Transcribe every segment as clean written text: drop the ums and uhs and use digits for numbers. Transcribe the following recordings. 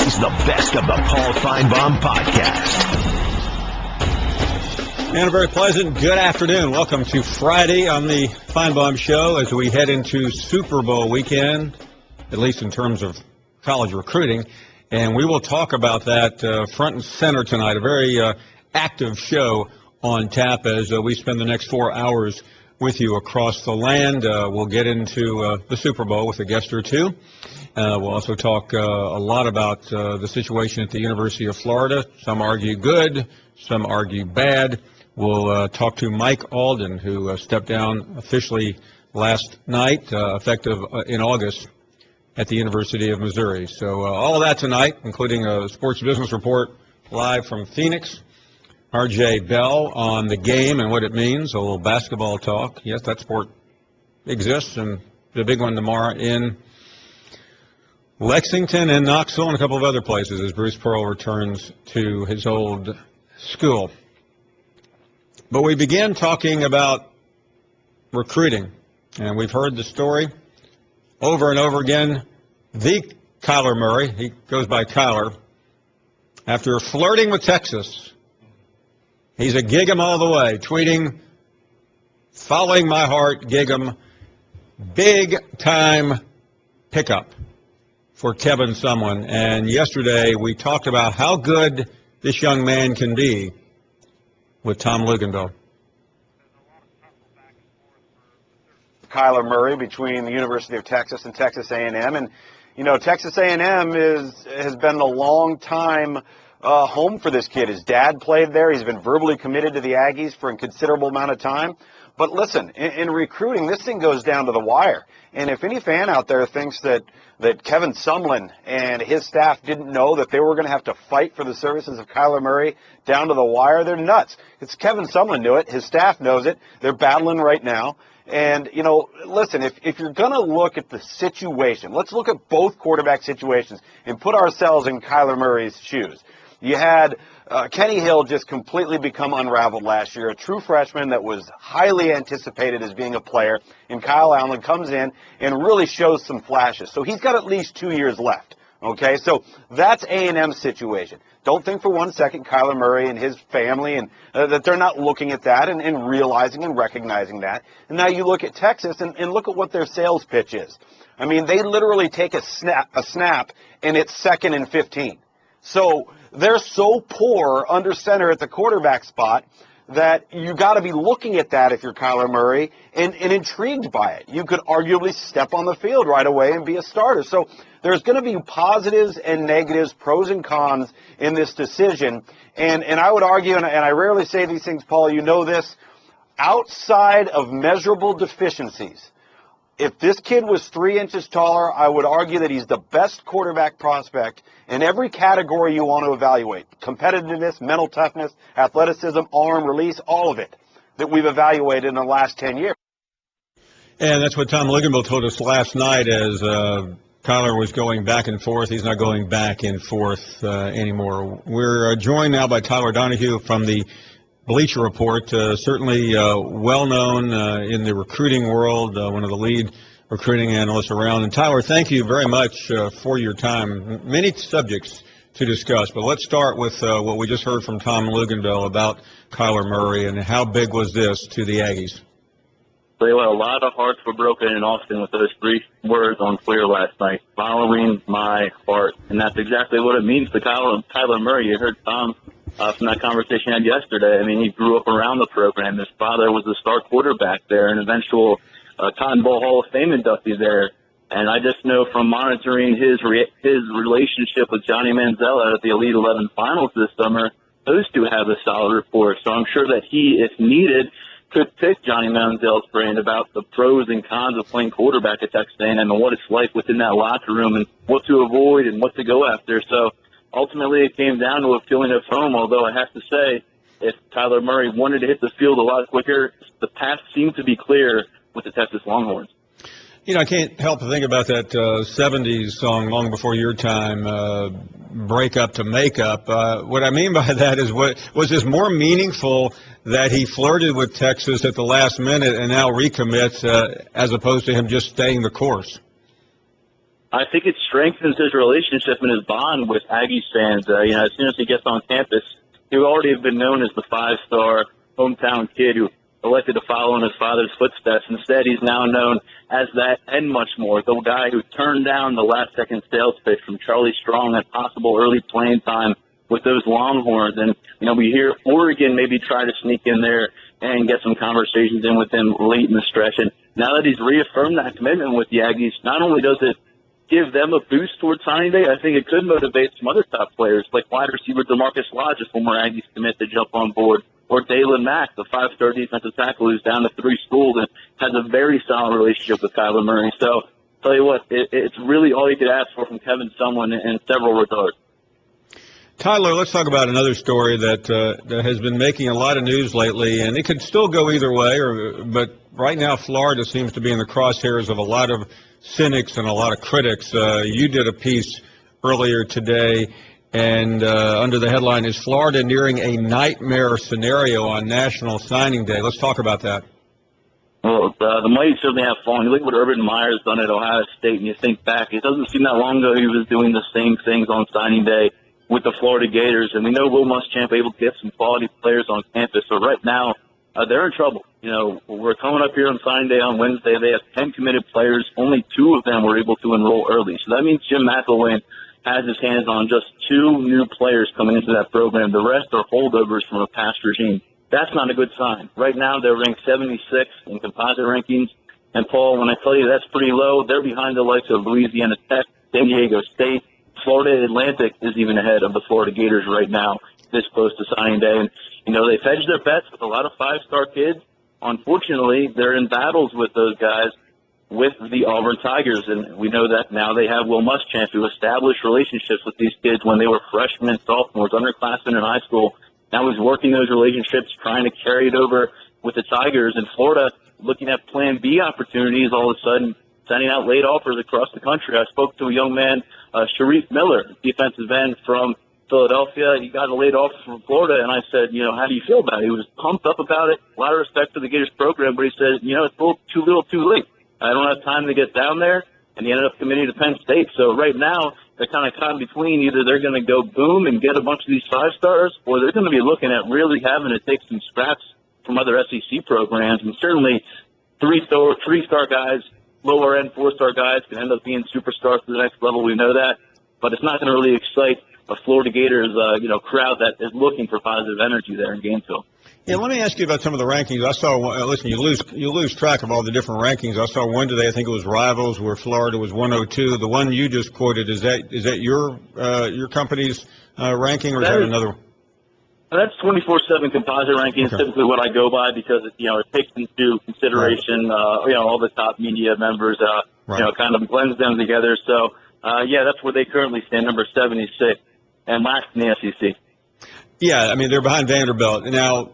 brings the best of the Paul Finebaum podcast. And a very pleasant good afternoon. Welcome to Friday on the Finebaum Show as we head into Super Bowl weekend, at least in terms of college recruiting. And we will talk about that front and center tonight. A very active show on tap as we spend the next 4 hours with you across the land. We'll get into the Super Bowl with a guest or two. We'll also talk a lot about the situation at the University of Florida. Some argue good, some argue bad. We'll talk to Mike Alden, who stepped down officially last night, effective in August at the University of Missouri. So all of that tonight, including a sports business report live from Phoenix. R.J. Bell on the game and what it means, a little basketball talk. Yes, that sport exists, and the big one tomorrow in Lexington and Knoxville and a couple of other places as Bruce Pearl returns to his old school. But we began talking about recruiting, and we've heard the story over and over again. The Kyler Murray, he goes by Kyler, after flirting with Texas, he's a gig 'em all the way, tweeting, following my heart, gig 'em, big time pickup for Kevin Sumlin. And yesterday we talked about how good this young man can be with Tom Luginbill. Kyler Murray between the University of Texas and Texas A&M. And, you know, Texas A&M has been a long time home for this kid. His dad played there. He's been verbally committed to the Aggies for a considerable amount of time. But listen, in recruiting, this thing goes down to the wire. And if any fan out there thinks that Kevin Sumlin and his staff didn't know that they were going to have to fight for the services of Kyler Murray down to the wire, they're nuts. It's Kevin Sumlin knew it. His staff knows it. They're battling right now. And, you know, listen, if you're going to look at the situation, let's look at both quarterback situations and put ourselves in Kyler Murray's shoes. You had Kenny Hill just completely become unraveled last year, a true freshman that was highly anticipated as being a player, and Kyle Allen comes in and really shows some flashes. So he's got at least 2 years left, okay? So that's A&M's situation. Don't think for 1 second Kyler Murray and his family and that they're not looking at that and realizing and recognizing that. And now you look at Texas and look at what their sales pitch is. I mean, they literally take a snap and it's 2nd and 15. So they're so poor under center at the quarterback spot that you got to be looking at that if you're Kyler Murray and intrigued by it. You could arguably step on the field right away and be a starter. So there's going to be positives and negatives, pros and cons in this decision. And I would argue, and I rarely say these things, Paul, you know this, outside of measurable deficiencies, if this kid was 3 inches taller, I would argue that he's the best quarterback prospect in every category you want to evaluate. Competitiveness, mental toughness, athleticism, arm, release, all of it that we've evaluated in the last 10 years. And that's what Tom Luginbill told us last night as Kyler was going back and forth. He's not going back and forth anymore. We're joined now by Tyler Donahue from the Bleacher Report, certainly well-known in the recruiting world, one of the lead recruiting analysts around. And Tyler, thank you very much for your time. Many subjects to discuss, but let's start with what we just heard from Tom Luginbill about Kyler Murray and how big was this to the Aggies. Well, a lot of hearts were broken in Austin with those 3 words on Twitter last night, following my heart. And that's exactly what it means to Kyler Murray. You heard Tom from that conversation I had yesterday. I mean, he grew up around the program. His father was the star quarterback there, an eventual Cotton Bowl Hall of Fame inductee there. And I just know from monitoring his relationship with Johnny Manziel at the Elite 11 Finals this summer, those two have a solid rapport. So I'm sure that he, if needed, could pick Johnny Manziel's brain about the pros and cons of playing quarterback at Texas A&M and what it's like within that locker room and what to avoid and what to go after. So ultimately, it came down to a feeling of home, although I have to say, if Kyler Murray wanted to hit the field a lot quicker, the path seemed to be clear with the Texas Longhorns. You know, I can't help but think about that 70s song, Long Before Your Time, Break Up to Make Up. What I mean by that is, was this more meaningful that he flirted with Texas at the last minute and now recommits as opposed to him just staying the course? I think it strengthens his relationship and his bond with Aggies fans. As soon as he gets on campus, he would already have been known as the five-star hometown kid who elected to follow in his father's footsteps. Instead, he's now known as that and much more. The guy who turned down the last-second sales pitch from Charlie Strong at possible early playing time with those Longhorns. And, we hear Oregon maybe try to sneak in there and get some conversations in with him late in the stretch. And now that he's reaffirmed that commitment with the Aggies, not only does it give them a boost towards signing day, I think it could motivate some other top players like wide receiver DeMarcus Lodge, a former Aggies commit, to jump on board, or Dalen Mack, the five-star defensive tackle who's down to 3 schools and has a very solid relationship with Kyler Murray. So, tell you what, it's really all you could ask for from Kevin Sumlin in several regards. Tyler, let's talk about another story that has been making a lot of news lately, and it could still go either way, but right now Florida seems to be in the crosshairs of a lot of cynics and a lot of critics. You did a piece earlier today, and under the headline, "Is Florida nearing a nightmare scenario on National Signing Day?" Let's talk about that. Well, the mighty certainly have fallen. You look at what Urban Meyer's done at Ohio State, and you think back, it doesn't seem that long ago he was doing the same things on signing day with the Florida Gators, and we know Will Muschamp able to get some quality players on campus. So right now, they're in trouble. We're coming up here on signing day on Wednesday. They have 10 committed players. Only 2 of them were able to enroll early. So that means Jim McElwain has his hands on just 2 new players coming into that program. The rest are holdovers from a past regime. That's not a good sign. Right now, they're ranked 76 in composite rankings. And, Paul, when I tell you that's pretty low, they're behind the likes of Louisiana Tech, San Diego State. Florida Atlantic is even ahead of the Florida Gators right now, this close to signing day. And, they've hedged their bets with a lot of 5-star kids. Unfortunately, they're in battles with those guys with the Auburn Tigers. And we know that now they have Will Muschamp, who established relationships with these kids when they were freshmen and sophomores, underclassmen in high school. Now he's working those relationships, trying to carry it over with the Tigers. And Florida, looking at Plan B opportunities, all of a sudden sending out late offers across the country. I spoke to a young man, Sharif Miller, defensive end from Philadelphia. He got a late offer from Florida, and I said, how do you feel about it? He was pumped up about it. A lot of respect for the Gators program, but he said, it's a little too little too late. I don't have time to get down there, and he ended up committing to Penn State. So right now, they're kind of caught in between. Either they're going to go boom and get a bunch of these 5-stars, or they're going to be looking at really having to take some scraps from other SEC programs. And certainly 3-star guys, lower-end 4-star guys can end up being superstars to the next level. We know that. But it's not going to really excite a Florida Gators, crowd that is looking for positive energy there in Gainesville. Yeah, let me ask you about some of the rankings. I saw. Listen, you lose track of all the different rankings. I saw one today. I think it was Rivals, where Florida was 102. The one you just quoted, is that your company's ranking, or is that another one? That's 24/7 composite ranking. Okay. Is typically what I go by because it takes into consideration all the top media members. Kind of blends them together. So that's where they currently stand, number 76, and last in the SEC. Yeah, I mean they're behind Vanderbilt now.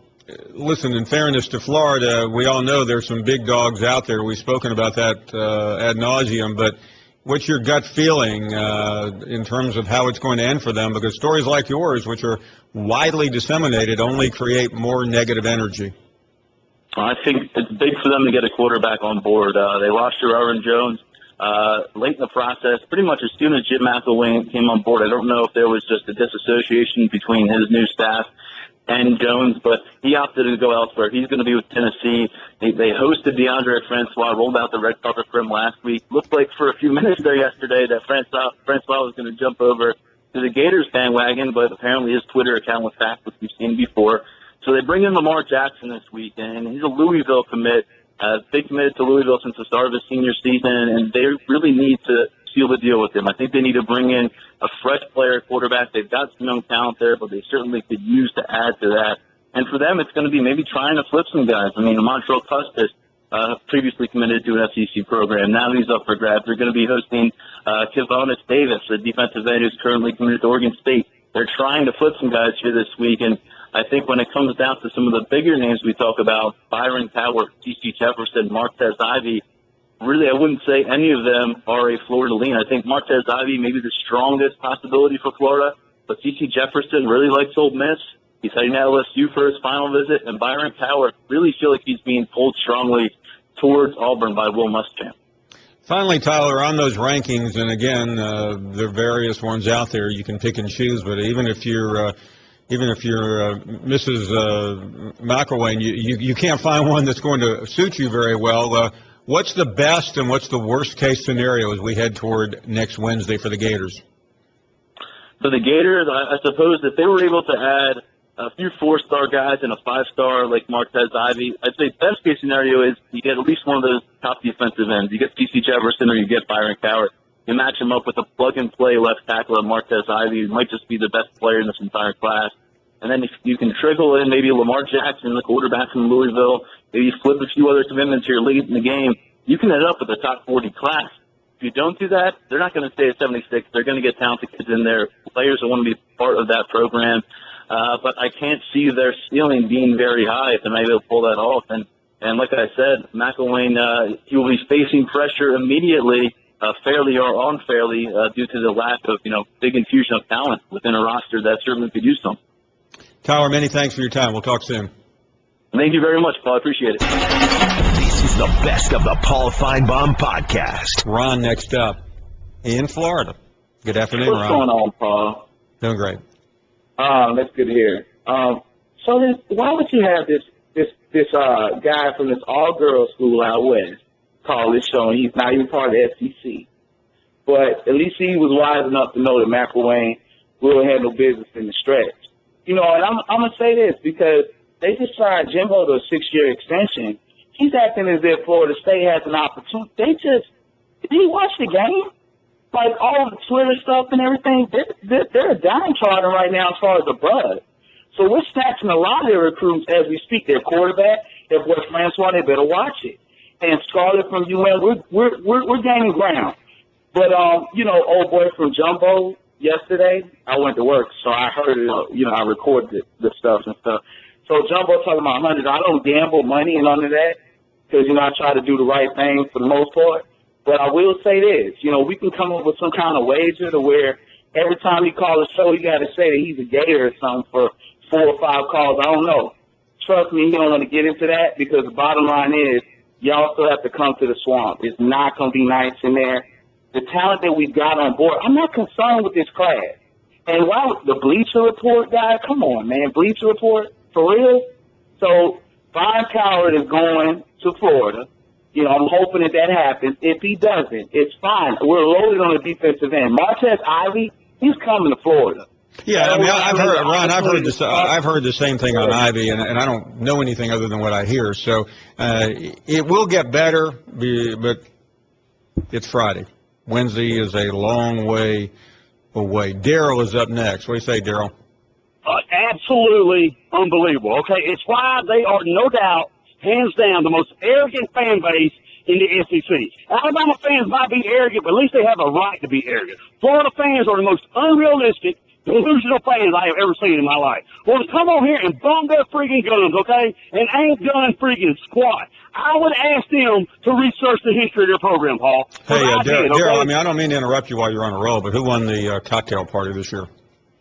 Listen, in fairness to Florida, we all know there's some big dogs out there. We've spoken about that ad nauseum, but what's your gut feeling in terms of how it's going to end for them? Because stories like yours, which are widely disseminated, only create more negative energy. I think it's big for them to get a quarterback on board. They lost Aaron Jones late in the process, pretty much as soon as Jim McElwain came on board. I don't know if there was just a disassociation between his new staff and Jones, but he opted to go elsewhere. He's going to be with Tennessee. They hosted DeAndre Francois, rolled out the red carpet for him last week. Looked like for a few minutes there yesterday that Francois was going to jump over to the Gators bandwagon, but apparently his Twitter account was hacked, which we've seen before. So they bring in Lamar Jackson this week, and he's a Louisville commit. They committed to Louisville since the start of his senior season, and they really need to seal the deal with him. I think they need to bring in a fresh player quarterback. They've got some young talent there, but they certainly could use to add to that. And for them, it's going to be maybe trying to flip some guys. I mean, Montrell Custis previously committed to an SEC program. Now he's up for grabs. They're going to be hosting Kavonis Davis, a defensive end who's currently committed to Oregon State. They're trying to flip some guys here this week, and I think when it comes down to some of the bigger names we talk about, Byron Cowart, T.C. Jefferson, Martez Ivey, really I wouldn't say any of them are a Florida lean. I think Martez Ivey may be the strongest possibility for Florida, but T.C. Jefferson really likes Ole Miss. He's heading to LSU for his final visit, and Byron Cowart really feel like he's being pulled strongly towards Auburn by Will Muschamp. Finally, Tyler, on those rankings, and again, there are various ones out there you can pick and choose. But even if you're Mrs. McElwain, you can't find one that's going to suit you very well. What's the best and what's the worst case scenario as we head toward next Wednesday for the Gators? For the Gators, I suppose if they were able to add a few 4-star guys and a 5-star like Martez Ivy, I'd say best case scenario is you get at least one of those top defensive ends. You get C.C. Jefferson or you get Byron Cowart. You match him up with a plug-and-play left tackle of Martez Ivy, who might just be the best player in this entire class. And then if you can trickle in maybe Lamar Jackson, the quarterback from Louisville, maybe flip a few other commitments here late in the game, you can end up with a top 40 class. If you don't do that, they're not going to stay at 76. They're going to get talented kids in there, players that want to be part of that program. But I can't see their ceiling being very high if they're not able to pull that off. And like I said, McElwain, he will be facing pressure immediately, fairly or unfairly, due to the lack of, big infusion of talent within a roster that certainly could use some. Tyler, many thanks for your time. We'll talk soon. Thank you very much, Paul. I appreciate it. This is the best of the Paul Finebaum podcast. Ron next up in Florida. Good afternoon, What's Ron. going on, Paul? Doing great. That's good to hear. So then, why would you have this guy from this all-girls school out west call this show, and he's not even part of the SEC? But at least he was wise enough to know that McElwain will have no business in the stretch. And I'm going to say this because they just signed Jimbo to a 6-year extension. He's acting as if Florida State has an opportunity. Did he watch the game? Like all the Twitter stuff and everything, they're a downtrodden right now as far as the buzz. So we're snatching a lot of their recruits as we speak. Their quarterback, their boy Francois, they better watch it. And Scarlett from UM, we're gaining ground. But old boy from Jumbo yesterday, I went to work, so I heard it. I recorded the stuff and stuff. So Jumbo talking about 100. I don't gamble money and none of that because I try to do the right thing for the most part. But I will say this, we can come up with some kind of wager to where every time he calls a show, you got to say that he's a Gator or something for 4 or 5 calls. I don't know. Trust me, he don't want to get into that because the bottom line is y'all still have to come to the swamp. It's not going to be nice in there. The talent that we've got on board, I'm not concerned with this class. And why the Bleacher Report guy, come on, man, Bleacher Report, for real? So Byron Cowart is going to Florida. I'm hoping that happens. If he doesn't, it's fine. We're loaded on the defensive end. Martez Ivy, he's coming to Florida. Yeah, I mean, I've heard, Ron, I've heard the same thing on Ivy, and I don't know anything other than what I hear. So it will get better, but it's Friday. Wednesday is a long way away. Daryl is up next. What do you say, Daryl? Absolutely unbelievable. Okay, it's why they are no doubt, hands down, the most arrogant fan base in the SEC. Alabama fans might be arrogant, but at least they have a right to be arrogant. Florida fans are the most unrealistic, delusional fans I have ever seen in my life. Well, to come over here and bum their freaking guns, okay, and ain't done freaking squat. I would ask them to research the history of their program, Paul. Hey, Daryl, okay? I mean, I don't mean to interrupt you while you're on a roll, but who won the cocktail party this year?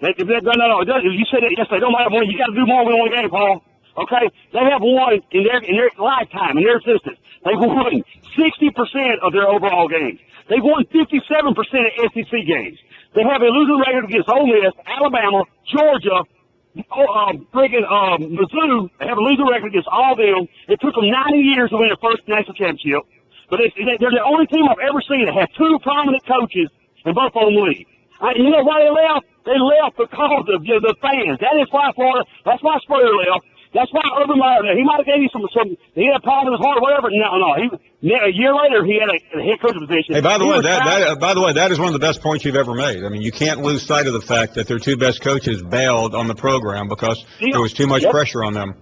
No, it doesn't. You said it yesterday. Don't matter more. You got to do more than one game, Paul. Okay? They have won in their lifetime, in their existence. They've won 60% of their overall games. They've won 57% of SEC games. They have a losing record against Ole Miss, Alabama, Georgia, Mizzou. They have a losing record against all of them. It took them 90 years to win their first national championship. But they're the only team I've ever seen that had 2 prominent coaches and both of them leave. You know why they left? They left because of the fans. That is why Florida. That's why Spurrier left. That's why Urban Meyer. He might have gave you some. He had a problem with his heart, or whatever. No. A year later, he had a head coach position. Hey, by the way, that is one of the best points you've ever made. I mean, you can't lose sight of the fact that their 2 best coaches bailed on the program because there was too much pressure on them.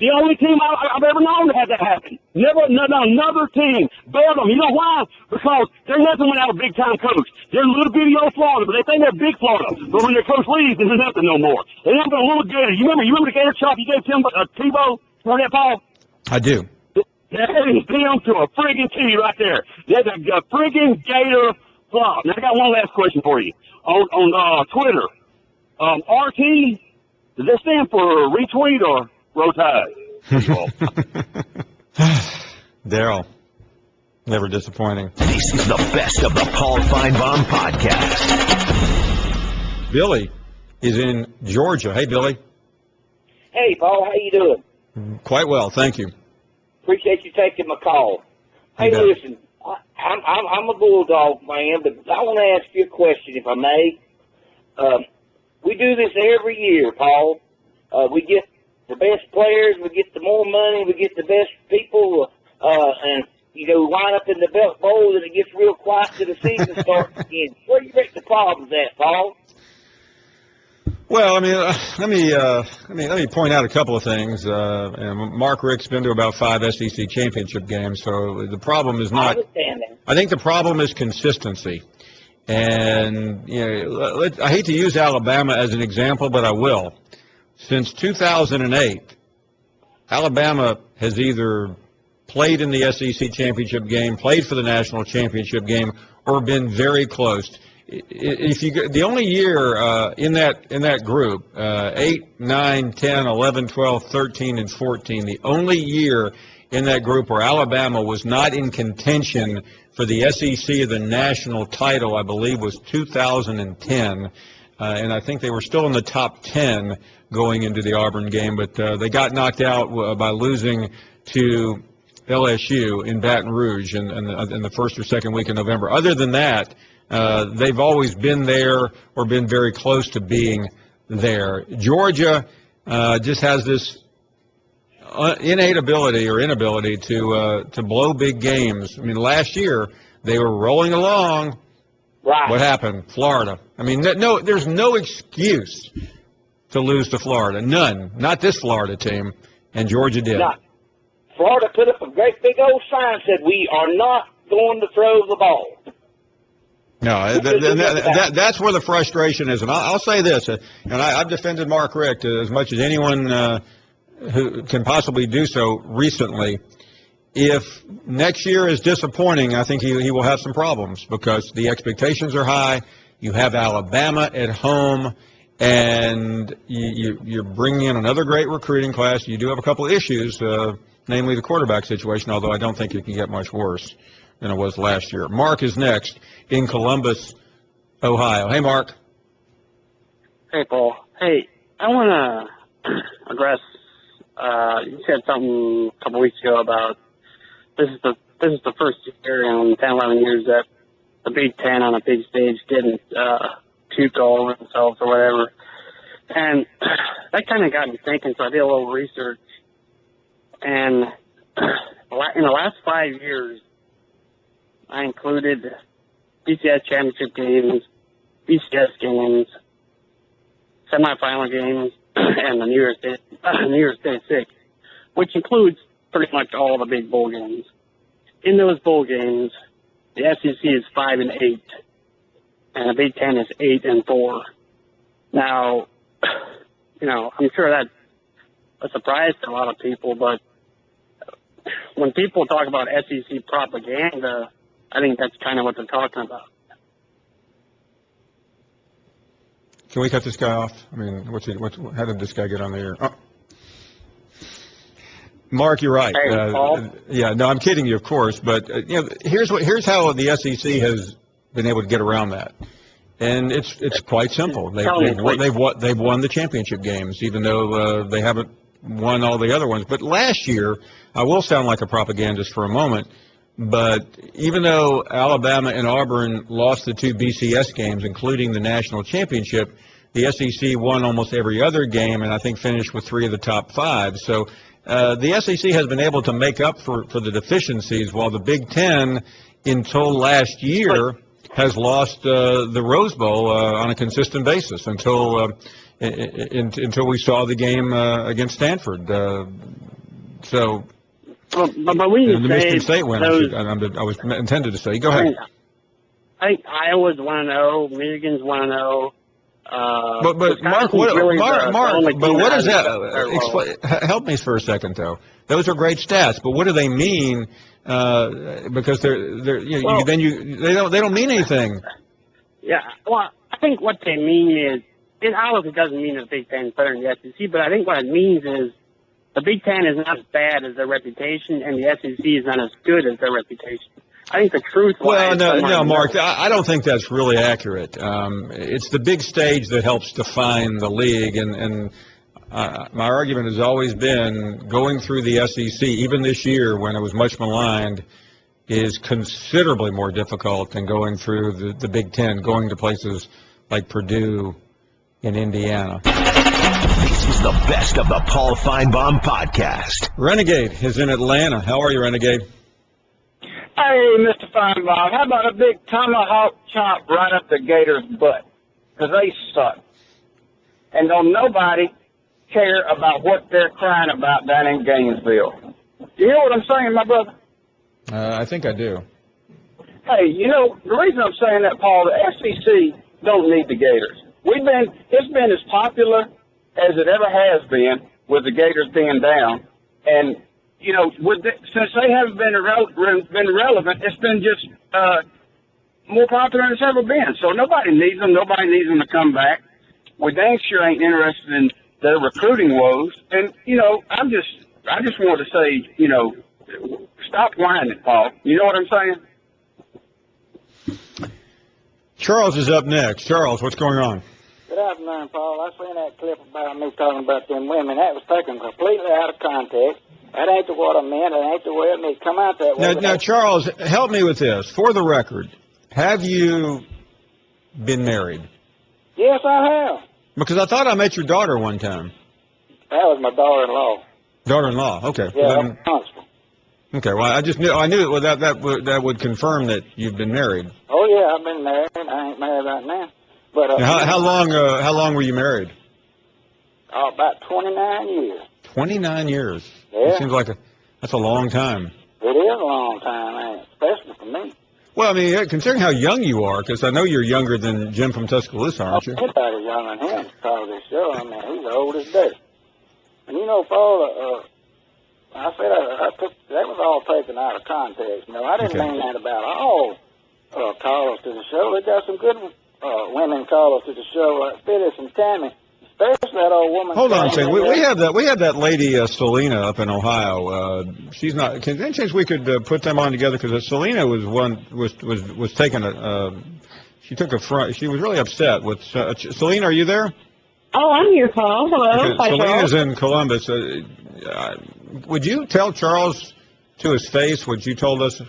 The only team I've ever known to have that happen. Never, another team bailed them. You know why? Because they're nothing without a big-time coach. They're a little bitty old Florida, but they think they're big Florida. But when their coach leaves, there's nothing no more. They're nothing but a little gator. You remember the gator chop you gave Tim Tebow? Remember that, Paul? I do. That is them to a friggin' T right there. That's a friggin' gator flop. Now, I got one last question for you. On Twitter, RT, does that stand for retweet or Roll Tide? Daryl, Never disappointing. This is the best of the Paul Finebaum podcast. Billy is in Georgia. Hey, Billy. Hey, Paul, how you doing? Quite well, thank you. Appreciate you taking my call. Hey, You bet. listen, I'm a Bulldog fan, but I want to ask you a question, if I may. We do this every year, Paul. We get the best players, we get the more money, we get the best people, and we line up in the Belt Bowl, and it gets real quiet till the season starts again. Where do you think the problem's at, Paul? Well, I mean, let me point out a couple of things. And Mark Richt's been to about 5 SEC championship games, so the problem is I not. understand that. I think the problem is consistency. And I hate to use Alabama as an example, but I will. Since 2008, Alabama has either played in the SEC championship game, played for the national championship game, or been very close. If you the only year in that group, 8, 9, 10, 11, 12, 13, and 14, the only year in that group where Alabama was not in contention for the SEC or the national title, I believe, was 2010. And I think they were still in the top 10 going into the Auburn game, but they got knocked out by losing to LSU in Baton Rouge in the first or second week in November. Other than that, they've always been there or been very close to being there. Georgia just has this innate ability or inability to blow big games. I mean, last year they were rolling along. Right. What happened? Florida. I mean, no, there's no excuse to lose to Florida. None. Not this Florida team. And Georgia did. Not. Florida put up a great big old sign that said, "We are not going to throw the ball." No, that's where the frustration is. And I'll say this, and I've defended Mark Richt as much as anyone who can possibly do so recently. If next year is disappointing, I think he will have some problems because the expectations are high. You have Alabama at home, and you're bringing in another great recruiting class. You do have a couple of issues, namely the quarterback situation, although I don't think it can get much worse than it was last year. Mark is next in Columbus, Ohio. Hey, Mark. Hey, Paul. Hey, I want to address, you said something a couple weeks ago about this is the first year in 10, 11 years that the Big Ten on a big stage didn't puke all over themselves or whatever. And that kind of got me thinking, so I did a little research. And in the last 5 years, I included BCS championship games, BCS games, semifinal games, and the New Year's Day 6, which includes pretty much all the big bowl games. In those bowl games, the SEC is 5-8, and the Big Ten is 8-4. Now, I'm sure that's a surprise to a lot of people, but when people talk about SEC propaganda, I think that's kind of what they're talking about. Can we cut this guy off? I mean, how did this guy get on the air? Oh. Mark, you're right. Hey, Paul. Yeah, no, I'm kidding you, of course. But here's how the SEC has been able to get around that, and it's quite simple. They've won the championship games, even though they haven't won all the other ones. But last year, I will sound like a propagandist for a moment, but even though Alabama and Auburn lost the 2 BCS games, including the national championship, the SEC won almost every other game, and I think finished with 3 of the top 5. So the SEC has been able to make up for the deficiencies, while the Big Ten, until last year, has lost the Rose Bowl on a consistent basis until we saw the game against Stanford. But we the Michigan State win. I was intended to say. Go ahead. I think Iowa's 1-0, Michigan's 1-0. But Mark, what is that? Help me for a second, though. Those are great stats, but what do they mean? Because they don't mean anything. Yeah, well, I think what they mean is, it obviously doesn't mean that the Big Ten is better than the SEC, but I think what it means is the Big Ten is not as bad as their reputation, and the SEC is not as good as their reputation. I think the truth. Well, no, Mark, I don't think that's really accurate. It's the big stage that helps define the league, and my argument has always been going through the SEC, even this year when it was much maligned, is considerably more difficult than going through the Big Ten, going to places like Purdue and Indiana. This is the best of the Paul Finebaum podcast. Renegade is in Atlanta. How are you, Renegade? Hey, Mr. Finebaum, how about a big tomahawk chop right up the Gators' butt? Because they suck. And don't nobody care about what they're crying about down in Gainesville. You hear what I'm saying, my brother? I think I do. Hey, you know, the reason I'm saying that, Paul, the SEC don't need the Gators. It's been as popular as it ever has been with the Gators being down. And, you know, since they haven't been relevant, it's been just more popular than it's ever been. So nobody needs them. Nobody needs them to come back. We dang sure ain't interested in their recruiting woes. And, you know, I just want to say, you know, stop whining, Paul. You know what I'm saying? Charles is up next. Charles, what's going on? Good afternoon, Paul. I seen that clip about me talking about them women. That was taken completely out of context. That ain't the what I meant. That ain't the way it meant. Come out that way. Now, Charles, help me with this. For the record, have you been married? Yes, I have. Because I thought I met your daughter one time. That was my daughter-in-law. Daughter-in-law. Okay. Yeah, Huntsville. Okay. Well, I knew it. Well, that would confirm that you've been married. Oh yeah, I've been married. I ain't married right now. But how long were you married? About 29 years. 29 years. Yeah. It seems like that's a long time. It is a long time, ain't it? Especially for me. Well, I mean, considering how young you are, because I know you're younger than Jim from Tuscaloosa, aren't you? Anybody's younger than him because of this show. I mean, he's old as dirt. And you know, Paul, I said that was all taken out of context. You know, I didn't mean that about all callers to the show. They got some good women callers to the show, like Phyllis and Tammy. Especially that old woman. Hold on a second. We have that lady Celina up in Ohio. She's not. Can any chance we could put them on together? Because Celina was taking she took a front. She was really upset with Celina. Are you there? Oh, I'm here, Paul. Hello. Hi, Celina's Charles. in Columbus. Would you tell Charles to his face what you told us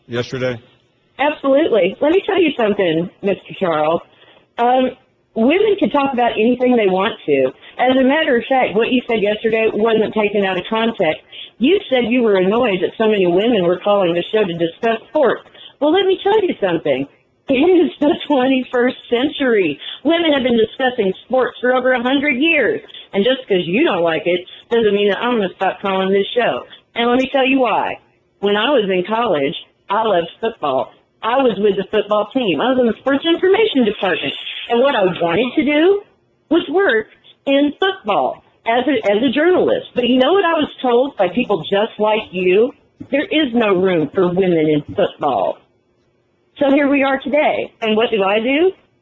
yesterday? Absolutely. Let me tell you something, Mr. Charles. Women can talk about anything they want to. As a matter of fact, what you said yesterday wasn't taken out of context. You said you were annoyed that so many women were calling the show to discuss sports. Well, let me tell you something. It is the 21st century. Women have been discussing sports for over 100 years. And just because you don't like it doesn't mean that I'm going to stop calling this show. And let me tell you why. When I was in college, I loved football. I was with the football team. I was in the sports information department. And what I wanted to do was work in football as a journalist. But you know what I was told by people just like you? There is no room for women in football. So here we are today. And what do?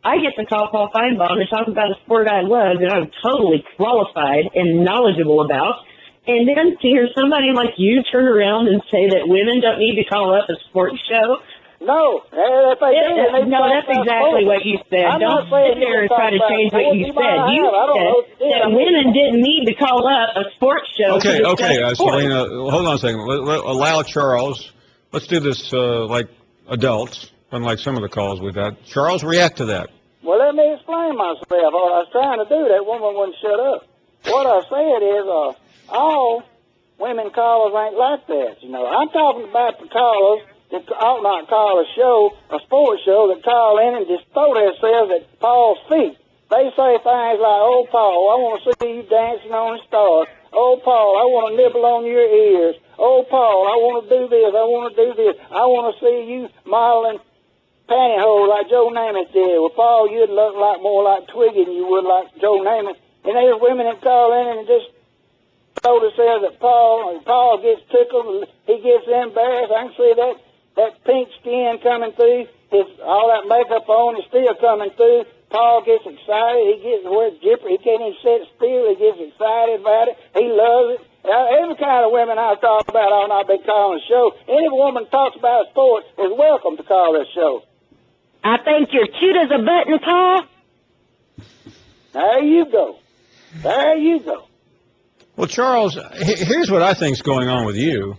I get to call Paul Finebaum and talk about a sport I love that I'm totally qualified and knowledgeable about. And then to hear somebody like you turn around and say that women don't need to call up a sports show. No, if they do, no, that's exactly what you said. Don't sit there and try to change what you said. You said that women didn't need to call up a sports show. Okay, Celina, hold on a second. Allow Charles. Let's do this like adults, unlike some of the calls we've had. Charles, react to that. Well, let me explain myself. What I was trying to do, that woman wouldn't shut up. What I said is, all women callers ain't like that. You know, I'm talking about the callers that ought not call a show, a sports show, that call in and just throw themselves at Paul's feet. They say things like, "Oh, Paul, I want to see you dancing on the stars. Oh, Paul, I want to nibble on your ears. Oh, Paul, I want to do this. I want to do this. I want to see you modeling pantyhose like Joe Namath did." Well, Paul, you'd look like more like Twiggy than you would like Joe Namath. And there's women that call in and just throw themselves at Paul, and Paul gets tickled, he gets embarrassed. I can see that pink skin coming through, all that makeup on is still coming through. Paul gets excited. He gets jipper. He can't even sit still. He gets excited about it. He loves it. Every kind of women I talk about, I'll not be calling the show. Any woman talks about sports is call this show. I think you're cute as a button, Paul. There you go. There you go. Well, Charles, here's what I think's going on with you,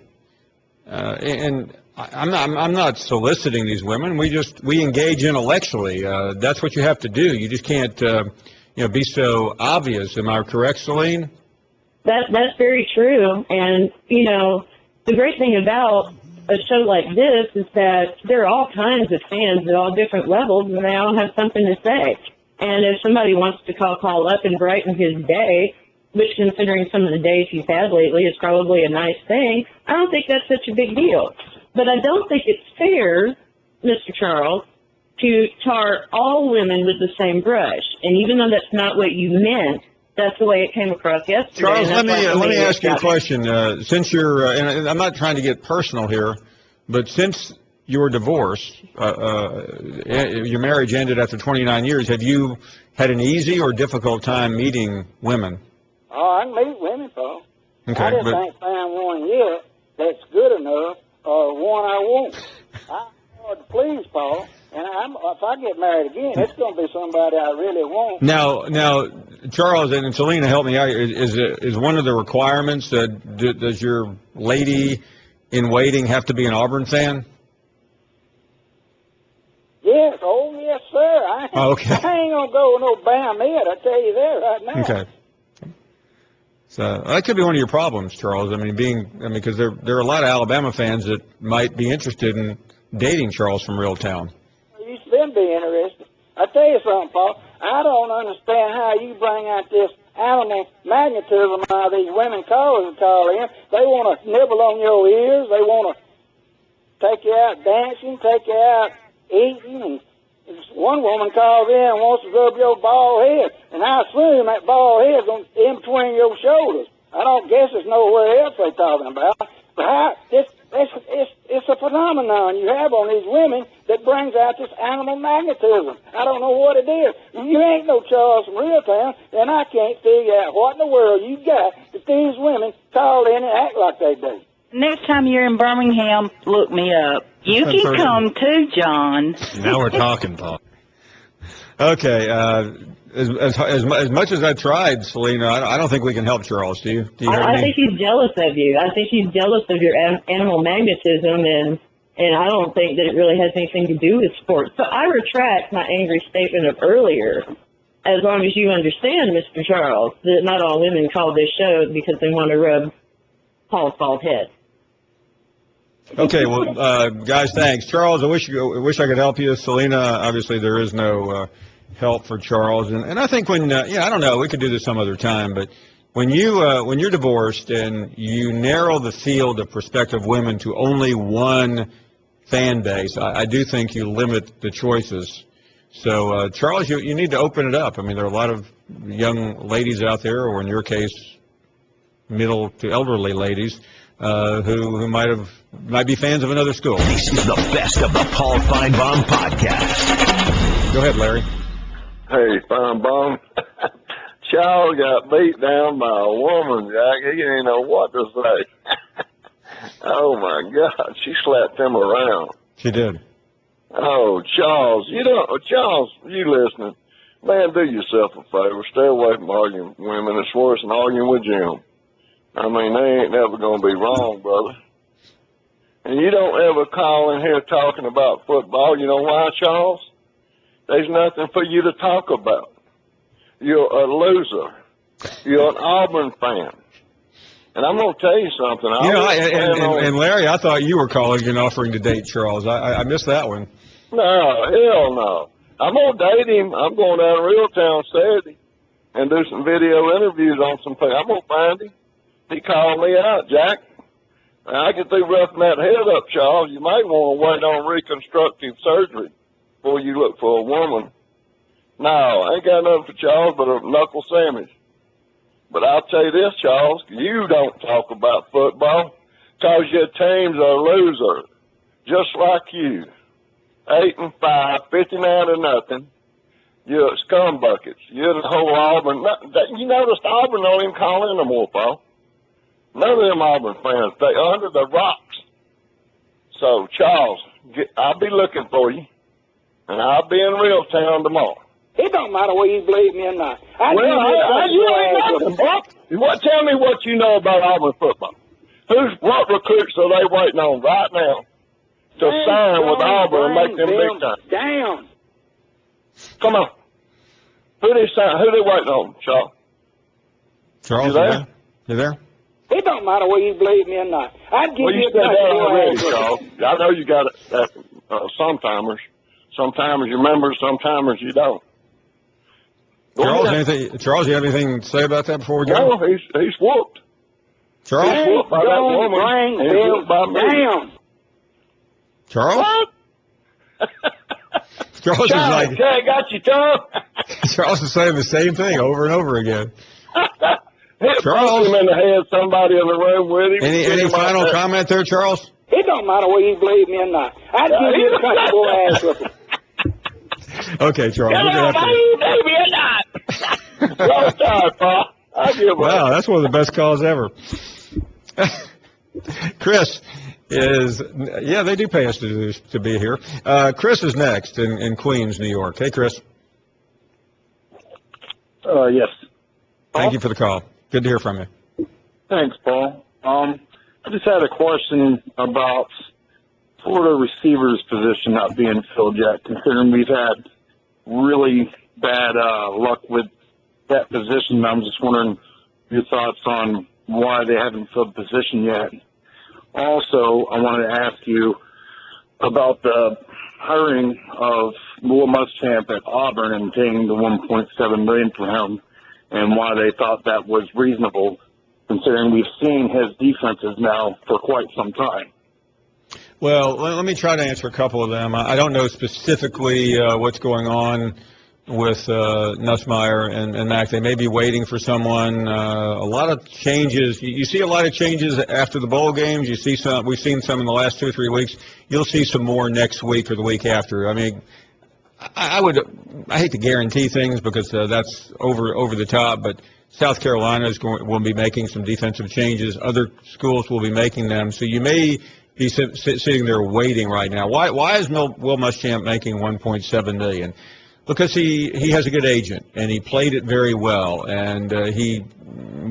and I'm not soliciting these women. We engage intellectually. That's what you have to do. You just can't be so obvious. Am I correct, Celina? That's very true. And the great thing about a show like this is that there are all kinds of fans at all different levels, and they all have something to say. And if somebody wants to call Paul up and brighten his day, which considering some of the days he's had lately is probably a nice thing, I don't think that's such a big deal. But I don't think it's fair, Mr. Charles, to tar all women with the same brush. And even though that's not what you meant, that's the way it came across yesterday. Charles, let me ask you a question. Since you're, and I'm not trying to get personal here, but since you were divorced, your marriage ended after 29 years, have you had an easy or difficult time meeting women? Oh, I can meet women, Paul. Okay, I just ain't found one yet that's good enough or one I want. I'm hard to please, Paul. And if I get married again, it's going to be somebody I really want. Now, Charles and Celina, help me out. Is one of the requirements that does your lady in waiting have to be an Auburn fan? Yes, oh yes, sir. I ain't gonna go with no Bam Ed. I tell you that right now. Okay. So that could be one of your problems, Charles. Because there are a lot of Alabama fans that might be interested in dating Charles from real town. You should be interested. I tell you something, Paul. I don't understand how you bring out this animal magnetism out of these women callers that call in. They want to nibble on your ears. They want to take you out dancing, take you out eating. And one woman calls in and wants to rub your bald head, and I assume that bald head's in between your shoulders. I don't guess it's nowhere else they're talking about. But it's a phenomenon you have on these women that brings out this animal magnetism. I don't know what it is. You ain't no Charles from real town, and I can't figure out what in the world you got that these women call in and act like they do. Next time you're in Birmingham, look me up. You can come too, John. Now we're talking, Paul. Okay. As much as I tried, Celina, I don't think we can help Charles. Do you? I think he's jealous of you. I think he's jealous of your animal magnetism, and I don't think that it really has anything to do with sports. So I retract my angry statement of earlier. As long as you understand, Mr. Charles, that not all women call this show because they want to rub Paul's bald head. Okay, well, guys, thanks. Charles, I wish I could help you. Celina, obviously there is no help for Charles, and I think when I don't know, we could do this some other time, but when you're divorced and you narrow the field of prospective women to only one fan base, I do think you limit the choices. So, Charles, you need to open it up. I mean, there are a lot of young ladies out there, or in your case, middle to elderly ladies, who might be fans of another school. This is the best of the Paul Finebaum podcast. Go ahead, Larry. Hey, Finebaum. Charles got beat down by a woman, Jack. He didn't know what to say. Oh, my God. She slapped him around. She did. Oh, Charles, Charles, you listening? Man, do yourself a favor. Stay away from arguing with women. It's worse than arguing with Jim. I mean, they ain't never going to be wrong, brother. And you don't ever call in here talking about football. You know why, Charles? There's nothing for you to talk about. You're a loser. You're an Auburn fan. And I'm going to tell you something. And Larry, I thought you were calling and offering to date Charles. I missed that one. No, hell no. I'm going to date him. I'm going down to Real Town Saturday and do some video interviews on some things. I'm going to find him. He called me out, Jack. I get through roughing that head up, Charles. You might want to wait on reconstructive surgery before you look for a woman. No, I ain't got nothing for Charles but a knuckle sandwich. But I'll tell you this, Charles, you don't talk about football because your teams are losers, just like you. 8-5, 59-0. You're scumbuckets. You're the whole Auburn. You noticed Auburn don't even call in no more, Paul. None of them Auburn fans, they under the rocks. So, Charles, I'll be looking for you, and I'll be in real town tomorrow. It don't matter whether you believe me or not. You ain't nothing, Buck. Tell me what you know about Auburn football. What recruits are they waiting on right now to sign with Auburn and make them big time? Down. Come on. Who they waiting on, Charles? Charles, you there? It don't matter whether you believe me or not. I'd give you you a said that already, touch. Charles. I know you got it. Sometimers. Sometimes you remember, sometimes you don't. Charles, you have anything to say about that before we go? No, he's whooped. Charles? He's whooped by that woman. Bring Bill down. Charles? Charles is like, got you, Tom. Charles is saying the same thing over and over again. Charles, him in the head, somebody in the room with him. Any final comment there, Charles? It don't matter whether you believe me or not. I'd give you a comfortable ass with it. Okay, Charles. Hello, baby, or not. Long time, Pa. Wow, that's one of the best calls ever. Chris is, they do pay us to be here. Chris is next in Queens, New York. Hey, Chris. Yes. Thank you for the call. Good to hear from you. Thanks, Paul. I just had a question about Florida receivers position not being filled yet, considering we've had really bad luck with that position. I'm just wondering your thoughts on why they haven't filled the position yet. Also, I wanted to ask you about the hiring of Will Muschamp at Auburn and paying the $1.7 million for him, and why they thought that was reasonable, considering we've seen his defenses now for quite some time. Well, let me try to answer a couple of them. I don't know specifically what's going on with Nussmeier and Mack. They may be waiting for someone. A lot of changes. You see a lot of changes after the bowl games. You see some. We've seen some in the last 2 or 3 weeks. You'll see some more next week or the week after. I mean, I hate to guarantee things because that's over the top, but South Carolina will be making some defensive changes. Other schools will be making them. So you may be sitting there waiting right now. Why is Will Muschamp making $1.7 million? Because he has a good agent, and he played it very well. And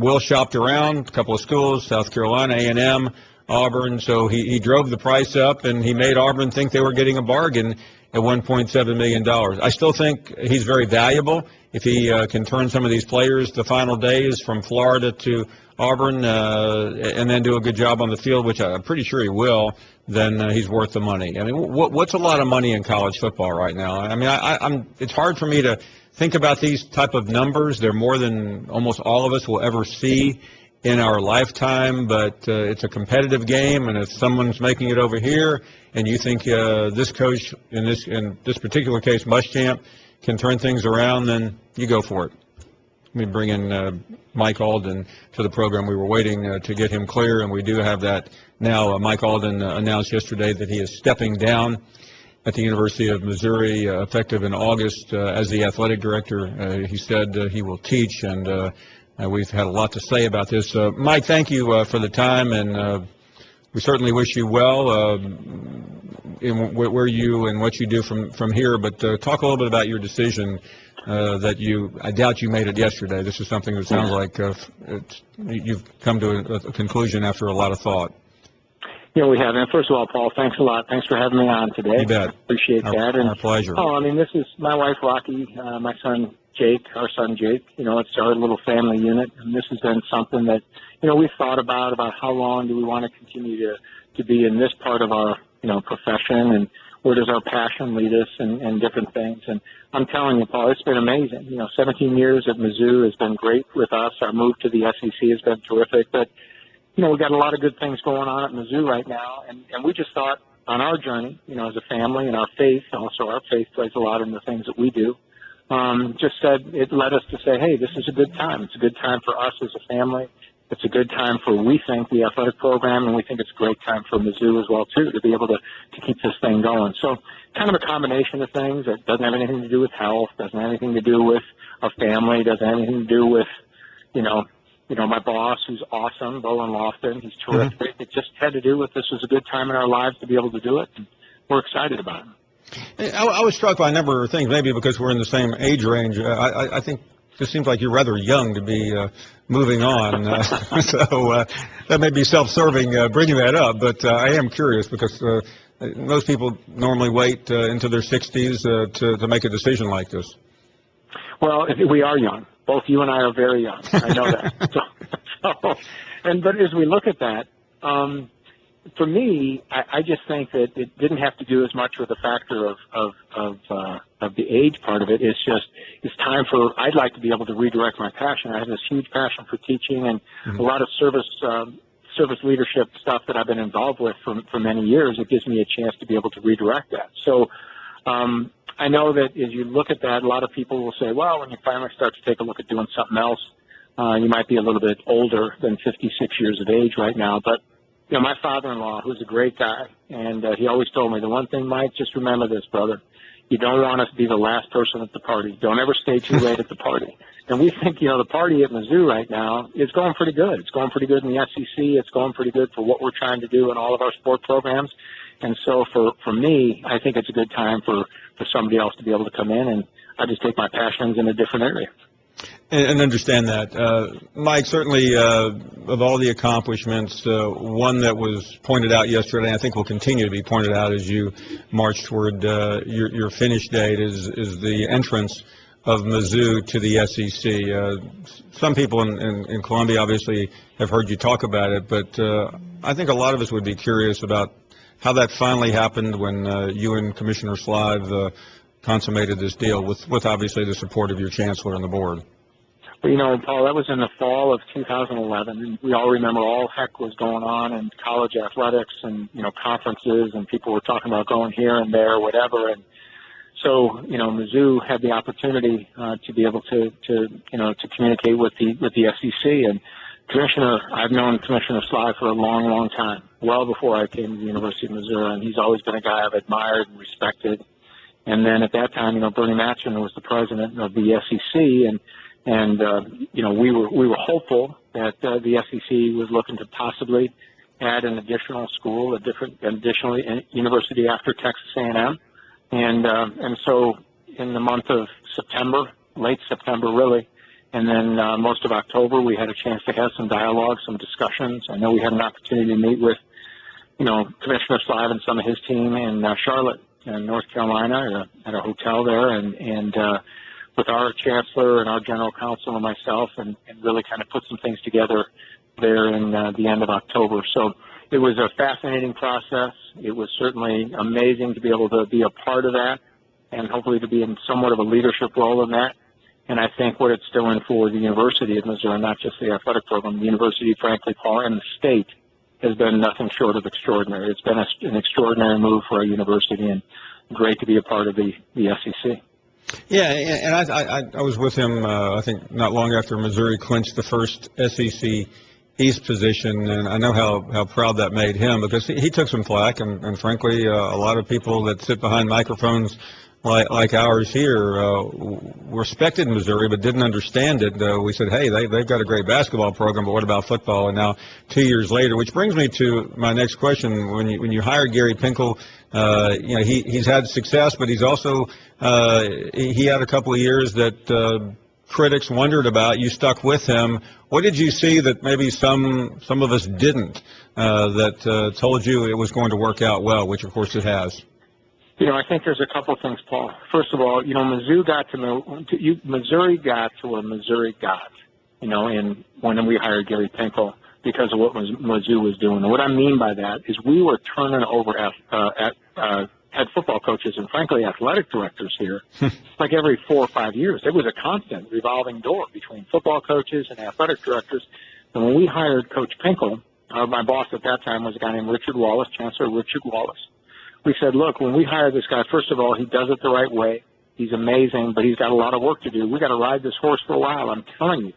Will shopped around a couple of schools, South Carolina, A&M, Auburn. So he drove the price up, and he made Auburn think they were getting a bargain at $1.7 million. I still think he's very valuable. If he can turn some of these players the final days from Florida to Auburn and then do a good job on the field, which I'm pretty sure he will, then he's worth the money. I mean, what's a lot of money in college football right now? I mean, it's hard for me to think about these type of numbers. They're more than almost all of us will ever see in our lifetime, but it's a competitive game, and if someone's making it over here and you think this coach in this particular case, Muschamp, can turn things around, then you go for it. Let me bring in Mike Alden to the program. We were waiting to get him clear, and we do have that now. Mike Alden announced yesterday that he is stepping down at the University of Missouri effective in August as the athletic director. He said he will teach, and we've had a lot to say about this. Mike, thank you for the time, and we certainly wish you well in where you and what you do from here. But talk a little bit about your decision I doubt you made it yesterday. This is something that sounds like you've come to a conclusion after a lot of thought. Yeah, we have. And first of all, Paul, thanks a lot. Thanks for having me on today. You bet. Appreciate that. And our pleasure. Oh, I mean, this is my wife, Rocky, my son, Jake, our son, Jake. You know, it's our little family unit. And this has been something that, you know, we've thought about how long do we want to continue to be in this part of our, profession, and where does our passion lead us and different things. And I'm telling you, Paul, it's been amazing. 17 years at Mizzou has been great with us. Our move to the SEC has been terrific. But, we've got a lot of good things going on at Mizzou right now. And we just thought on our journey, as a family and our faith, also our faith plays a lot in the things that we do, just said it led us to say, hey, this is a good time. It's a good time for us as a family. It's a good time for, we think, the athletic program, and we think it's a great time for Mizzou as well, too, to be able to keep this thing going. So kind of a combination of things that doesn't have anything to do with health, doesn't have anything to do with our family, doesn't have anything to do with, my boss, who's awesome, Bowen Lofton. He's terrific. Mm-hmm. It just had to do with this was a good time in our lives to be able to do it. And we're excited about it. I was struck by a number of things, maybe because we're in the same age range. I think it seems like you're rather young to be moving on. So that may be self-serving bringing that up, but I am curious because most people normally wait into their 60s to make a decision like this. Well, we are young. Both you and I are very young. I know that. But as we look at that, for me, I just think that it didn't have to do as much with the factor of the age part of it. It's time for, I'd like to be able to redirect my passion. I have this huge passion for teaching and a lot of service leadership stuff that I've been involved with for many years. It gives me a chance to be able to redirect that. So, I know that as you look at that, a lot of people will say, well, when you finally start to take a look at doing something else, you might be a little bit older than 56 years of age right now. But, you know, my father-in-law, who's a great guy, and he always told me, the one thing, Mike, just remember this, brother. You don't want us to be the last person at the party. Don't ever stay too late at the party. And we think, you know, the party at Mizzou right now is going pretty good. It's going pretty good in the SEC. It's going pretty good for what we're trying to do in all of our sport programs. And so for me, I think it's a good time for somebody else to be able to come in, and I just take my passions in a different area. And understand that. Mike, certainly of all the accomplishments, one that was pointed out yesterday, and I think will continue to be pointed out as you march toward your finish date, is the entrance of Mizzou to the SEC. Some people in Columbia obviously have heard you talk about it, but I think a lot of us would be curious about how that finally happened when you and Commissioner Slive consummated this deal with obviously the support of your chancellor and the board. Well, you know, Paul, that was in the fall of 2011, and we all remember all heck was going on in college athletics and, you know, conferences, and people were talking about going here and there, whatever. And so, you know, Mizzou had the opportunity to be able to communicate with the SEC. And I've known Commissioner Slive for a long, long time, well before I came to the University of Missouri, and he's always been a guy I've admired and respected. And then at that time, you know, Bernie Matson was the president of the SEC, and you know, we were hopeful that the SEC was looking to possibly add an additional school, additional university after Texas A&M, and so in the month of September, late September really, and then most of October, we had a chance to have some dialogue, some discussions. I know we had an opportunity to meet with, you know, Commissioner Slive and some of his team in Charlotte, in North Carolina, at a hotel there, and with our chancellor and our general counsel and myself, and really kind of put some things together there in the end of October. So it was a fascinating process. It was certainly amazing to be able to be a part of that and hopefully to be in somewhat of a leadership role in that. And I think what it's doing for the University of Missouri, not just the athletic program, the university, frankly, Paul, and the state has been nothing short of extraordinary. It's been an extraordinary move for our university, and great to be a part of the SEC. Yeah, and I was with him, I think, not long after Missouri clinched the first SEC East position, and I know how proud that made him, because he took some flack, and frankly, a lot of people that sit behind microphones like ours here respected Missouri but didn't understand it. We said, hey, they've got a great basketball program, but what about football? And now 2 years later, which brings me to my next question. When you hired Gary Pinkel, you know, he's had success, but he's also he had a couple of years that critics wondered about. You stuck with him. What did you see that maybe some of us didn't, that told you it was going to work out well, which of course it has? You know, I think there's a couple things, Paul. First of all, you know, Missouri got to where Missouri got, you know, when we hired Gary Pinkel because of what Mizzou was doing. And what I mean by that is we were turning over head football coaches and, frankly, athletic directors here like every 4 or 5 years. It was a constant revolving door between football coaches and athletic directors. And when we hired Coach Pinkel, my boss at that time was a guy named Richard Wallace, Chancellor Richard Wallace. We said, look, when we hire this guy, first of all, he does it the right way. He's amazing, but he's got a lot of work to do. We got to ride this horse for a while, I'm telling you,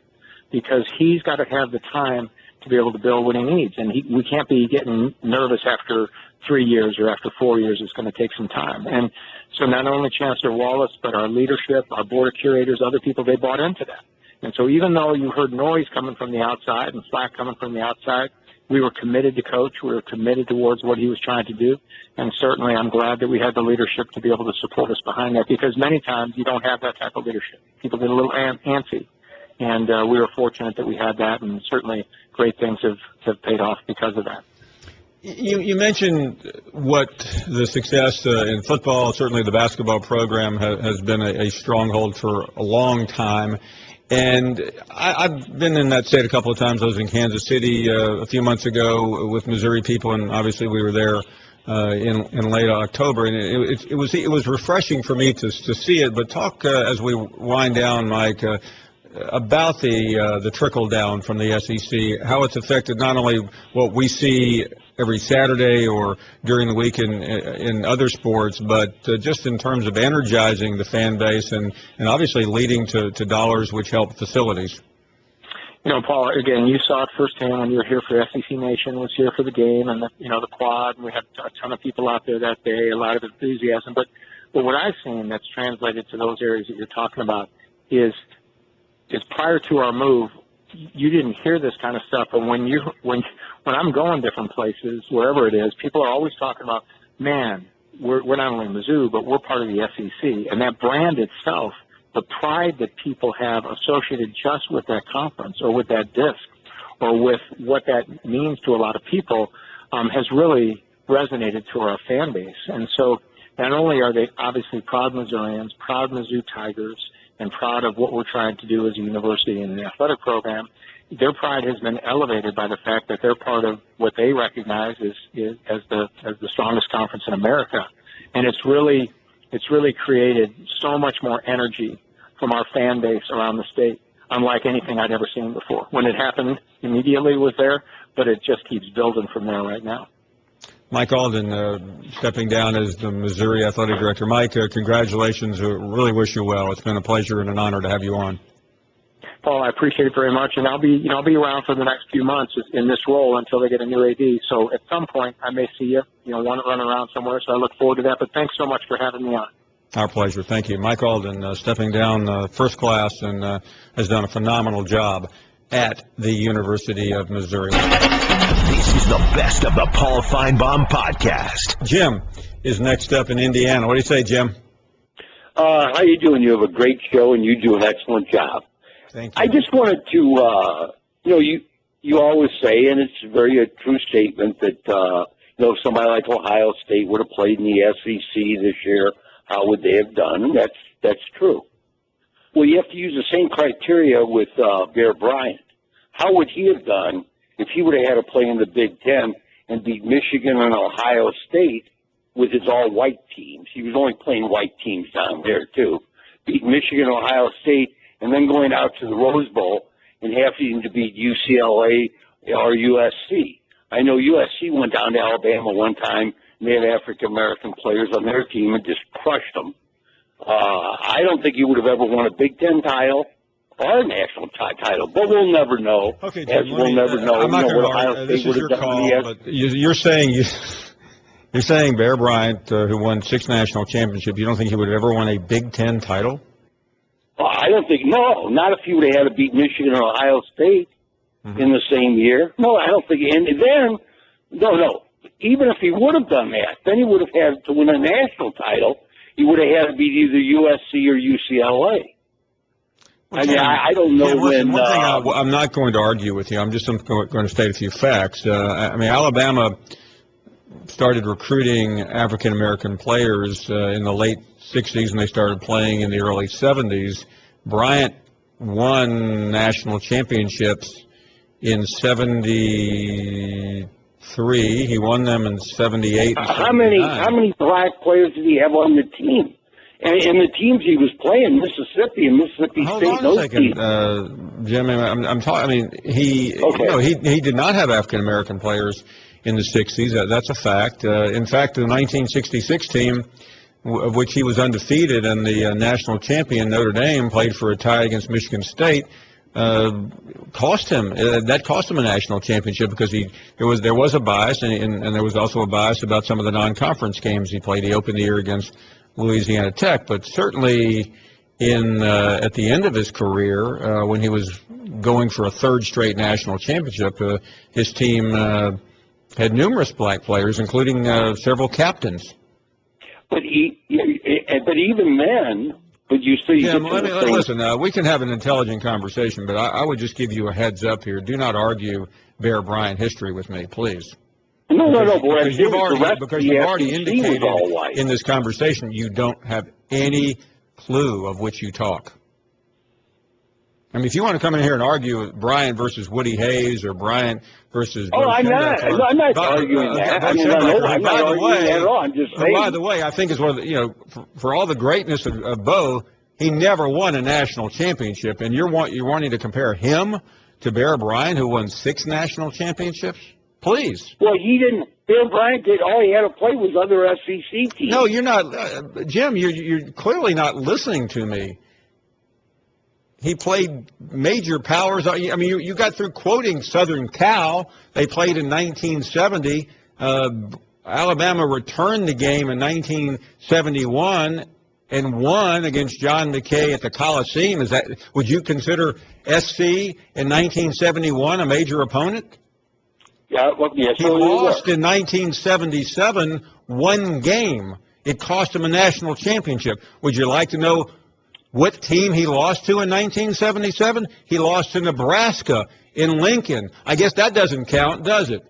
because he's got to have the time to be able to build what he needs. And we can't be getting nervous after 3 years or after 4 years. It's going to take some time. And so not only Chancellor Wallace, but our leadership, our board of curators, other people, they bought into that. And so even though you heard noise coming from the outside and slack coming from the outside, we were committed to coach. We were committed towards what he was trying to do. And certainly I'm glad that we had the leadership to be able to support us behind that, because many times you don't have that type of leadership. People get a little antsy. And we were fortunate that we had that, and certainly great things have paid off because of that. You mentioned what the success in football, certainly the basketball program has been a stronghold for a long time. And I've been in that state a couple of times. I was in Kansas City a few months ago with Missouri people, and obviously we were there in late October. And it was refreshing for me to see it. But talk as we wind down, Mike, about the trickle down from the SEC, how it's affected not only what we see every Saturday or during the week in other sports, but just in terms of energizing the fan base and obviously leading to dollars which help facilities. You know, Paul, again, you saw it firsthand when you were here for SEC Nation, was here for the game and the quad, and we had a ton of people out there that day, a lot of enthusiasm. But what I've seen that's translated to those areas that you're talking about is prior to our move, you didn't hear this kind of stuff, but when I'm going different places, wherever it is, people are always talking about, man, we're not only Mizzou, but we're part of the SEC, and that brand itself, the pride that people have associated just with that conference or with that disc or with what that means to a lot of people has really resonated to our fan base. And so not only are they obviously proud Missourians, proud Mizzou Tigers, and proud of what we're trying to do as a university and an athletic program, their pride has been elevated by the fact that they're part of what they recognize as the strongest conference in America. And it's really created so much more energy from our fan base around the state, unlike anything I'd ever seen before. When it happened, immediately it was there, but it just keeps building from there right now. Mike Alden stepping down as the Missouri Athletic Director. Mike, congratulations. Really wish you well. It's been a pleasure and an honor to have you on. Paul, I appreciate it very much, and I'll be around for the next few months in this role until they get a new AD. So at some point, I may see you, want to run around somewhere. So I look forward to that. But thanks so much for having me on. Our pleasure. Thank you. Mike Alden stepping down first class and has done a phenomenal job at the University of Missouri. This is the best of the Paul Finebaum podcast. Jim is next up in Indiana. What do you say, Jim? How you doing? You have a great show, and you do an excellent job. Thank you. I just wanted to, you always say, and it's a very true statement, that, somebody like Ohio State would have played in the SEC this year, how would they have done? And that's true. Well, you have to use the same criteria with Bear Bryant. How would he have done if he would have had to play in the Big Ten and beat Michigan and Ohio State with his all-white teams? He was only playing white teams down there, too. Beat Michigan, Ohio State, and then going out to the Rose Bowl and having to beat UCLA or USC. I know USC went down to Alabama one time, and they had African-American players on their team and just crushed them. I don't think he would have ever won a Big Ten title or a national title, but we'll never know. Okay, Jim, we'll never know. I'm not what going Ohio to State this is your done call, but you're saying Bear Bryant, who won 6 national championships, you don't think he would have ever won a Big Ten title? Well, I don't think, no, not if he would have had to beat Michigan or Ohio State in the same year. No, I don't think, and then, no. Even if he would have done that, then he would have had to win a national title. He would have had to beat either USC or UCLA. Well, I mean, I don't know when. One thing I'm not going to argue with you. I'm just going to state a few facts. Alabama started recruiting African-American players in the late 60s, and they started playing in the early 70s. Bryant won national championships in 73. He won them in 78. How many black players did he have on the team? And the teams he was playing, Mississippi and Mississippi State. Hold on a second, Jim. I'm talking. I mean, he did not have African American players in the 60s. That's a fact. In fact, the 1966 team, of which he was undefeated, and the national champion Notre Dame played for a tie against Michigan State. Cost him a national championship because there was a bias, and there was also a bias about some of the non-conference games he played. He opened the year against Louisiana Tech, but certainly at the end of his career, when he was going for a third straight national championship. His team had numerous black players, including several captains. But even then, but you see. Yeah, listen. We can have an intelligent conversation, but I would just give you a heads up here. Do not argue Bear Bryant history with me, please. No. Because you've already indicated in this conversation you don't have any clue of which you talk. I mean, if you want to come in here and argue Bryant versus Woody Hayes or Bryant versus... I'm not arguing that. I'm not arguing that at all. I'm just saying. By the way, I think it's one of the, for all the greatness of Bo, he never won a national championship, and you're wanting to compare him to Bear Bryant, who won 6 national championships? Please. Well, he didn't. Bear Bryant did. All he had to play was other SEC teams. No, you're not. Jim, you're clearly not listening to me. He played major powers. I mean, you got through quoting Southern Cal. They played in 1970. Alabama returned the game in 1971 and won against John McKay at the Coliseum. Would you consider SC in 1971 a major opponent? Yeah, well, yes, he lost in 1977 one game. It cost him a national championship. Would you like to know what team he lost to in 1977? He lost to Nebraska in Lincoln. I guess that doesn't count, does it?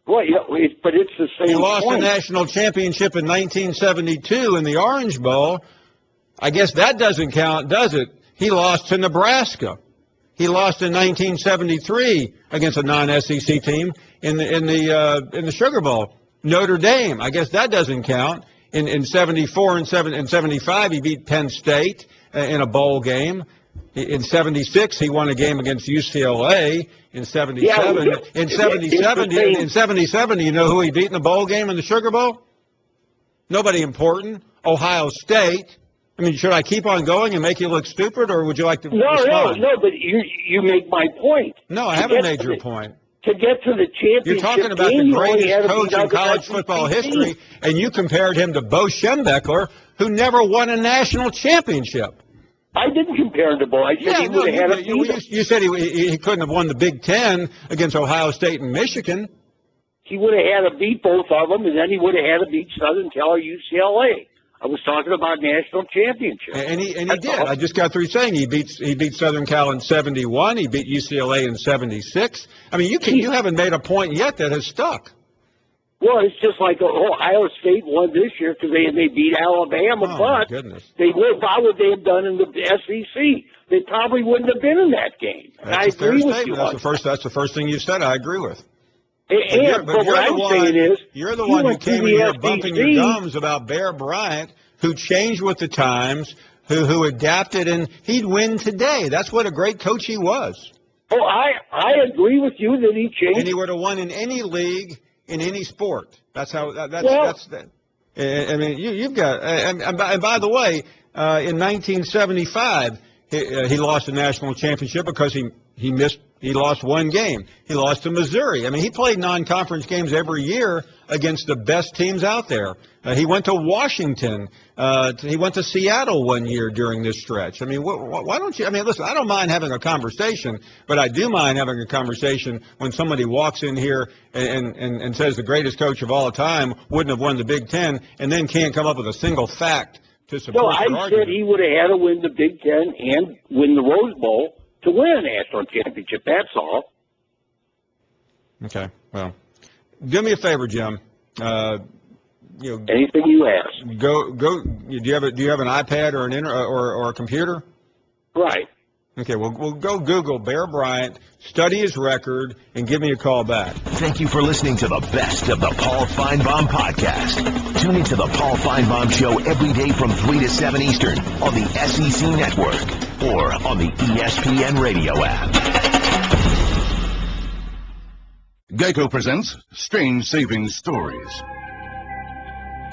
Well, yeah, but it's the same. He lost point. a national championship in 1972 in the Orange Bowl. I guess that doesn't count, does it? He lost to Nebraska. He lost in 1973 against a non-SEC team in the Sugar Bowl. Notre Dame. I guess that doesn't count. In 74 and 75, he beat Penn State in a bowl game. In 76, he won a game against UCLA. In 77, in 77, you know who he beat in the bowl game in the Sugar Bowl? Nobody important. Ohio State. I mean, should I keep on going and make you look stupid, or would you like to respond? No, but you make my point. No, I haven't made your point. To get to the championship, you're talking about the greatest coach in college football history, and you compared him to Bo Schembechler, who never won a national championship. I didn't compare him to Bo. I said he would have had a beat. You said he couldn't have won the Big Ten against Ohio State and Michigan. He would have had to beat both of them, and then he would have had to beat Southern Cal or UCLA. I was talking about national championship. And he did. I just got through saying he beat Southern Cal in 71. He beat UCLA in 76. I mean, you haven't made a point yet that has stuck. Well, it's just like Ohio State won this year because they beat Alabama, but why would they have done in the SEC? They probably wouldn't have been in that game. I agree with you. That's the first thing you said. I agree with. But what I'm saying is, you're the one who came in here bumping your gums about Bear Bryant, who changed with the times, who adapted, and he'd win today. That's what a great coach he was. Oh, I agree with you that he changed. And he would have won in any league, in any sport. That's how. I mean, you've got. And by the way, in 1975, he lost a national championship because he missed. He lost one game. He lost to Missouri. I mean, he played non-conference games every year against the best teams out there. He went to Washington. He went to Seattle one year during this stretch. I mean, why don't you? I mean, listen, I don't mind having a conversation, but I do mind having a conversation when somebody walks in here and says the greatest coach of all time wouldn't have won the Big Ten and then can't come up with a single fact to support their argument. No, I said he would have had to win the Big Ten and win the Rose Bowl to win a national championship. That's all. Okay. Well, do me a favor, Jim. Anything you ask. Go. Do you have an iPad or or a computer? Right. Okay. Well, we'll go Google Bear Bryant, study his record, and give me a call back. Thank you for listening to the best of the Paul Finebaum podcast. Tune into the Paul Finebaum Show every day from 3 to 7 Eastern on the SEC Network or on the ESPN Radio app. Geico presents Strange Savings Stories.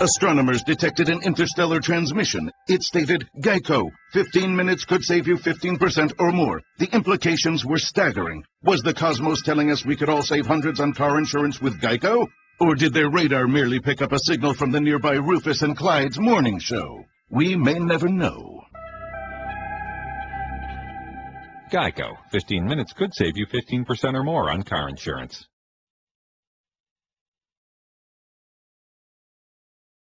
Astronomers detected an interstellar transmission. It stated, Geico, 15 minutes could save you 15% or more. The implications were staggering. Was the cosmos telling us we could all save hundreds on car insurance with Geico? Or did their radar merely pick up a signal from the nearby Rufus and Clyde's morning show? We may never know. Geico. 15 minutes could save you 15% or more on car insurance.